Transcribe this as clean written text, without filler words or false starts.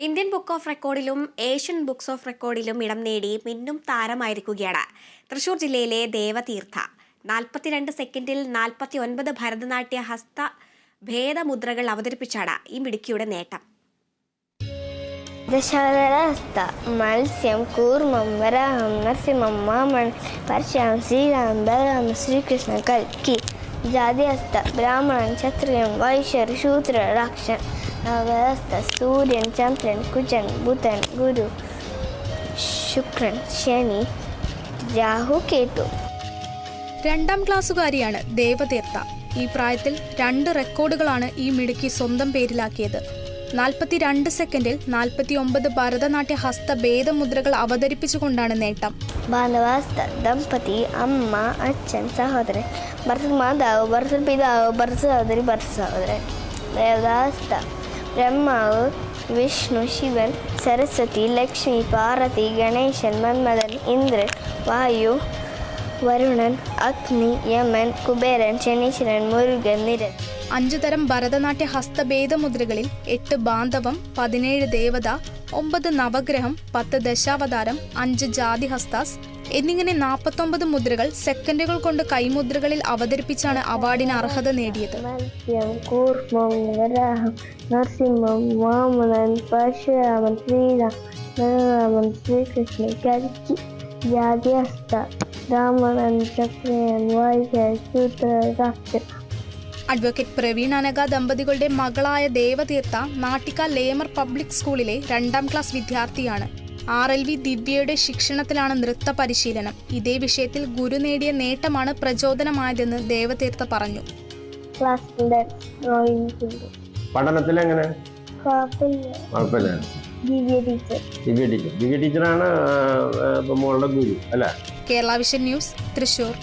Indian book of റെക്കോർഡിലും Asian books of റെക്കോർഡിലും ഇടം നേടി മിന്നും താരമായിരിക്കുകയാണ് തൃശൂർ ജില്ലയിലെ ദേവതീർത്ഥ. 42 സെക്കൻഡിൽ 49 ഭരതനാട്യ ഹസ്ത ഭേദമുദ്രകൾ അവതരിപ്പിച്ചാണ് ഈ മിടുക്കിയുടെ നേട്ടം. ദശാവതാരഹസ്ത മത്സ്യം കൂർമ്മം വരാഹം നരസിംഹം മാമൻ പരശുരാമൻ ശ്രീരാമൻ ബലരാമൻ ശ്രീകൃഷ്ണൻ കൽക്കി ജാതിഹസ്ത ബ്രാഹ്മണൻ ക്ഷത്രിയൻ വൈശ്യർ ശൂദ്ര രാക്ഷൻ നവഗ്രഹസ്ഥ സൂര്യൻ ചന്ദ്രൻ കുജൻ ബുധൻ ഗുരു ശുക്രൻ ശനി രാഹു കേതു. 2ാം ക്ലാസ്സുകാരിയാണ് ദേവതീർത്ഥ. ഈ പ്രായത്തിൽ 2 റെക്കോർഡുകളാണ് ഈ മിടുക്കി സ്വന്തം പേരിലാക്കിയത്. 42 സെക്കൻഡിൽ 49 ഭരതനാട്യ ഹസ്ത ഭേദമുദ്രകൾ അവതരിപ്പിച്ചുകൊണ്ടാണ് നേട്ടം. ബാന്ധവഹസ്ത ദമ്പതി അമ്മ അച്ഛൻ സഹോദരൻ ഭർത്തൃമാതാവ് ഭർത്തൃപിതാവ് ഭർത്തൃസഹോദരി ഭർത്തൃസഹോദരൻ. ദേവതാഹസ്ത ബ്രഹ്മാവ് വിഷ്ണു ശിവൻ സരസ്വതി ലക്ഷ്മി പാർവതി ഗണേശൻ മന്മഥൻ ഇന്ദ്രൻ വായു വരുണൻ അഗ്നി യമൻ കുബേരൻ ശനീശ്വരൻ മുരുകൻ നിരൻ. 5 തരം ഭരതനാട്യ ഹസ്തഭേദമുദ്രകളിൽ 8 ബാന്ധവം, 17 ദേവത, 9 നവഗ്രഹം, 10 ദശാവതാരം, 5 ജാതിഹസ്താസ് എന്നിങ്ങനെ 49 മുദ്രകൾ സെക്കൻഡുകൾ കൊണ്ട് കൈമുദ്രകളിൽ അവതരിപ്പിച്ചാണ് അവാർഡിന് അർഹത നേടിയത്. മത്സ്യം കൂർമ്മം വരാഹം നരസിംഹം വാമനൻ പരശുരാമൻ ശ്രീരാമൻ ശ്രീകൃഷ്ണൻ കൽക്കി ജാതിഹസ്ത ബ്രാഹ്മണൻ ക്ഷത്രിയൻ വൈശ്യൻ ശൂദ്ര രാക്ഷൻ. അഡ്വക്കേറ്റ് പ്രവീൺ അനഘ ദമ്പതികളുടെ മകളായ ദേവതീർത്ഥ നാട്ടിക ലേമർ പബ്ലിക് സ്കൂളിലെ 2ാം ക്ലാസ് വിദ്യാർത്ഥിയാണ്. RLV ദിവ്യയുടെ ശിക്ഷണത്തിലാണ് നൃത്ത പരിശീലനം. ഇതേ വിഷയത്തിൽ ഗുരു നേടിയ നേട്ടമാണ് പ്രചോദനമായതെന്ന് ദേവതീർത്ഥ പറഞ്ഞു. പഠനത്തിൽ എങ്ങനെ? കുഴപ്പമില്ല. ദിവ്യ ടീച്ചറാണ് മോളുടെ ഗുരു അല്ലേ? Kerala vision news, Thrissur.